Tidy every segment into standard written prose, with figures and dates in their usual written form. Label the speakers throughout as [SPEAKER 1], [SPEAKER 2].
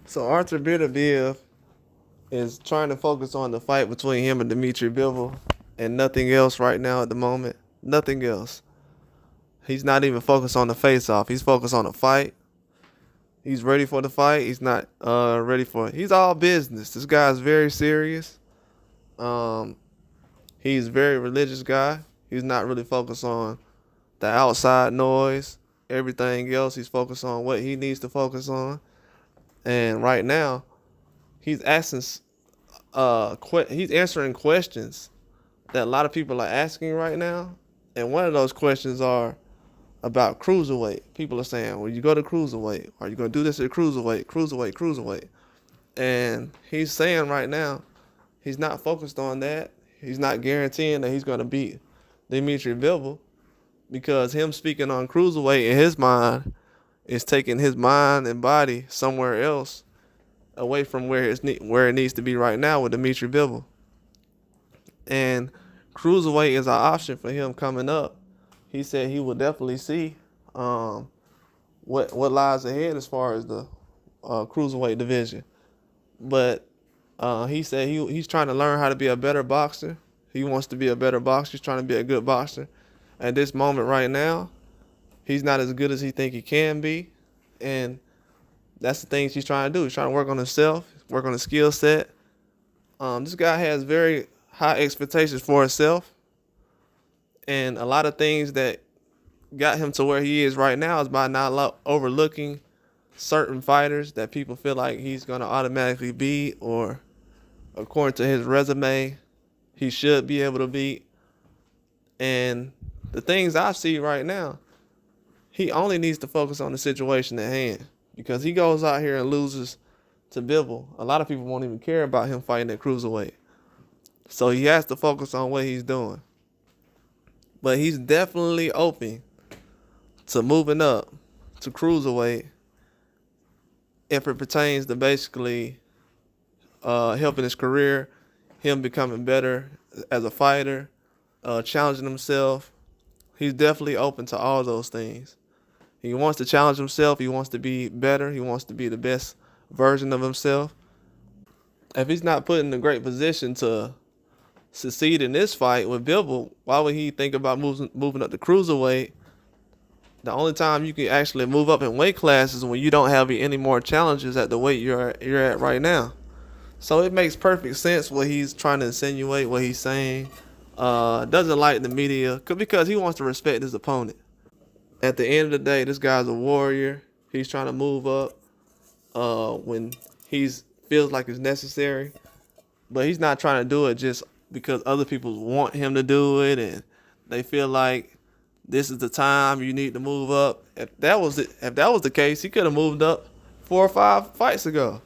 [SPEAKER 1] So Artur Beterbiev is trying to focus on the fight between him and Dmitry Bivol and nothing else right now at the moment. Nothing else. He's not even focused on the face-off. He's focused on the fight. He's ready for the fight. He's not ready for it. He's all business. This guy's very serious. Um, he's a very religious guy. He's not really focused on the outside noise, everything else. He's focused on what he needs to focus on. And right now, he's asking, he's answering questions that a lot of people are asking right now. And one of those questions are about cruiserweight. People are saying, "Well, you go to cruiserweight? Are you going to do this at cruiserweight? Cruiserweight?" And he's saying right now, he's not focused on that. He's not guaranteeing that he's going to beat Dmitry Bivol because him speaking on cruiserweight in his mind is taking his mind and body somewhere else away from where it needs to be right now with Dmitry Bivol. And cruiserweight is an option for him coming up. He said he will definitely see what lies ahead as far as the cruiserweight division. But he said he's trying to learn how to be a better boxer. He wants to be a better boxer. He's trying to be a good boxer. At this moment right now, he's not as good as he think he can be. And that's the things he's trying to do. He's trying to work on himself, work on his skill set. This guy has very high expectations for himself. And a lot of things that got him to where he is right now is by not overlooking certain fighters that people feel like he's going to automatically beat, or according to his resume, he should be able to beat. And the things I see right now, he only needs to focus on the situation at hand, because he goes out here and loses to Bivol. A lot of people won't even care about him fighting at cruiserweight. So he has to focus on what he's doing. But he's definitely open to moving up to cruiserweight if it pertains to basically helping his career, him becoming better as a fighter, challenging himself. He's definitely open to all those things. He wants to challenge himself. He wants to be better. He wants to be the best version of himself. If he's not put in a great position to succeed in this fight with Bivol, why would he think about moving up to cruiserweight? The only time you can actually move up in weight classes is when you don't have any more challenges at the weight you're at right now. So it makes perfect sense what he's trying to insinuate, what he's saying. Doesn't like the media because he wants to respect his opponent. At the end of the day, this guy's a warrior. He's trying to move up when he feels like it's necessary. But he's not trying to do it just because other people want him to do it and they feel like this is the time you need to move up. If that was the case, he could have moved up 4 or 5 fights ago.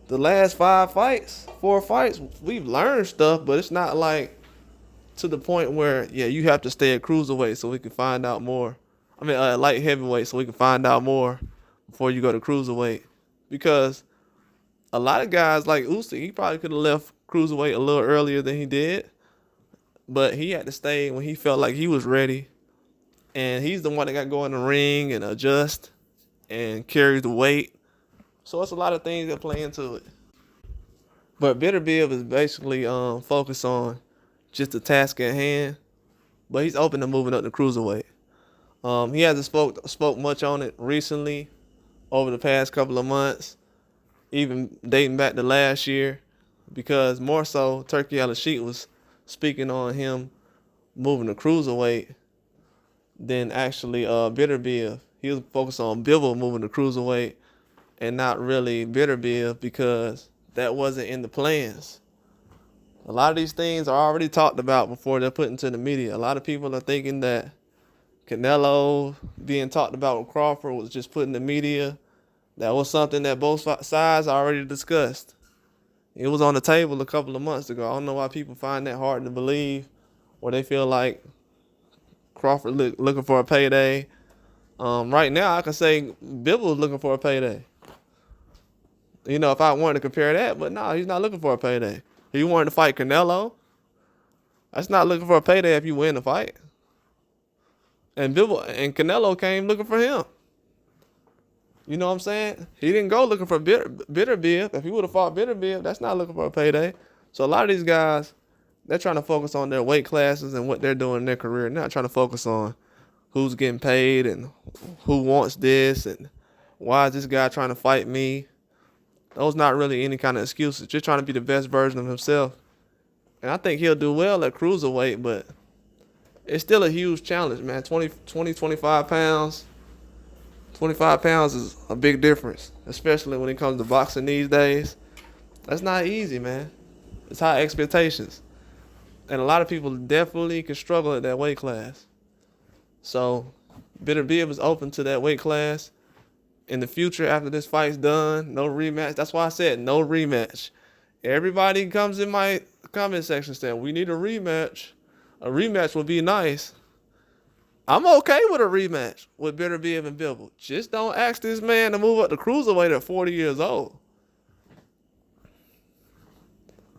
[SPEAKER 1] The last 5 fights, 4 fights, we've learned stuff, but it's not like to the point where, yeah, you have to stay at cruiserweight so we can find out more. I mean, light heavyweight so we can find out more before you go to cruiserweight. Because a lot of guys like Usyk, he probably could have left cruiserweight a little earlier than he did, but he had to stay when he felt like he was ready. And he's the one that got to go in the ring and adjust and carry the weight. So it's a lot of things that play into it. But Beterbiev is basically focused on just the task at hand, but he's open to moving up to cruiserweight. He hasn't spoke much on it recently over the past couple of months, even dating back to last year, because more so Turkey Al-Sheikh was speaking on him moving to cruiserweight than actually Beterbiev. He was focused on Bivol moving to cruiserweight and not really Beterbiev because that wasn't in the plans. A lot of these things are already talked about before they're put into the media. A lot of people are thinking that Canelo being talked about with Crawford was just put in the media. That was something that both sides already discussed. It was on the table a couple of months ago. I don't know why people find that hard to believe, or they feel like Crawford looking for a payday. Right now, I can say Bivol is looking for a payday. You know, if I wanted to compare that, but no, he's not looking for a payday. He wanted to fight Canelo. That's not looking for a payday if you win the fight. And Bivol and Canelo came looking for him. You know what I'm saying? He didn't go looking for Beterbiev. If he would have fought Beterbiev, that's not looking for a payday. So a lot of these guys, they're trying to focus on their weight classes and what they're doing in their career. They're not trying to focus on who's getting paid and who wants this and why is this guy trying to fight me. Those not really any kind of excuses. Just trying to be the best version of himself. And I think he'll do well at cruiserweight, but it's still a huge challenge, man. 25 pounds. 25 pounds is a big difference, especially when it comes to boxing these days. That's not easy, man. It's high expectations. And a lot of people definitely can struggle at that weight class. So, Beterbiev is open to that weight class. In the future, after this fight's done, no rematch. That's why I said no rematch. Everybody comes in my comment section saying, we need a rematch. A rematch would be nice. I'm okay with a rematch with Beterbiev and Bivol. Just don't ask this man to move up to cruiserweight at 40 years old.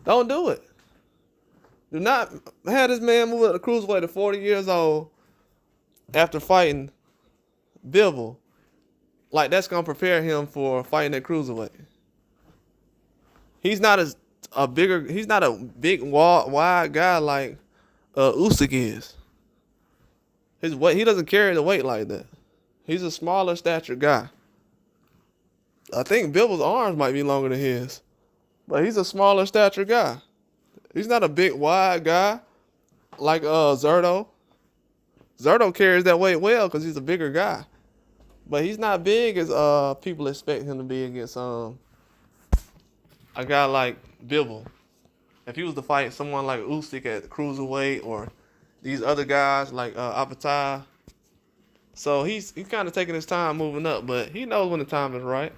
[SPEAKER 1] Don't do it. Do not have this man move up to cruiserweight at 40 years old after fighting Bivol. Like that's gonna prepare him for fighting at cruiserweight. He's not a big wide guy like Usyk is. His weight, he doesn't carry the weight like that. He's a smaller stature guy. I think Bivol's arms might be longer than his, but he's a smaller stature guy. He's not a big wide guy like Zerto. Zerto carries that weight well because he's a bigger guy, but he's not big as people expect him to be against a guy like Bivol. If he was to fight someone like Usyk at cruiserweight or these other guys like Avatar. So he's kind of taking his time moving up, but he knows when the time is right.